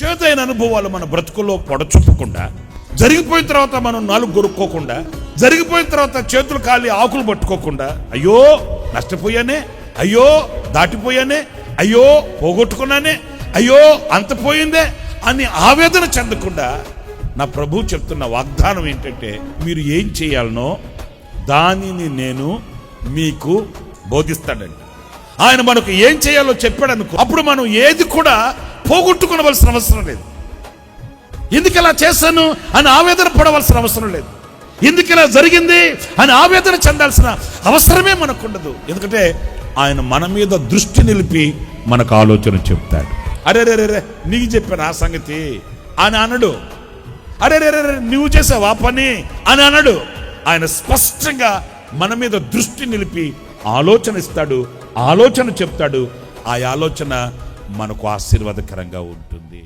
చేతైన అనుభవాలు మన బ్రతుకుల్లో పొడచొప్పకుండా, జరిగిపోయిన తర్వాత మనం నాలుగు గొరుక్కోకుండా, జరిగిపోయిన తర్వాత చేతులు కాలి ఆకులు పట్టుకోకుండా, అయ్యో నష్టపోయానే, అయ్యో దాటిపోయానే, అయ్యో పోగొట్టుకున్నానే, అయ్యో అంత పోయిందే అని ఆవేదన చెందకుండా, నా ప్రభు చెప్తున్న వాగ్దానం ఏంటంటే, మీరు ఏం చేయాలనో దానిని నేను మీకు బోధిస్తాడండి. ఆయన మనకు ఏం చేయాలో చెప్పాడు అనుకో, అప్పుడు మనం ఏది కూడా పోగొట్టుకోవలసిన అవసరం లేదు. ఎందుకు ఇలా చేశాను అని ఆవేదన పడవలసిన అవసరం లేదు. ఎందుకు ఇలా జరిగింది అని ఆవేదన చెందాల్సిన అవసరమే మనకు ఉండదు. ఎందుకంటే ఆయన మన మీద దృష్టి నిలిపి మనకు ఆలోచన చెప్తాడు. అరే రే రే నీకు చెప్పాను ఆ సంగతి అని అనడు. అరే రే రే నువ్వు చేసావు ఆ పని అని అనడు. ఆయన స్పష్టంగా మన మీద దృష్టి నిలిపి ఆలోచన ఇస్తాడు, ఆలోచన చెప్తాడు. ఆ ఆలోచన మనకు ఆశీర్వాదకరంగా ఉంటుంది.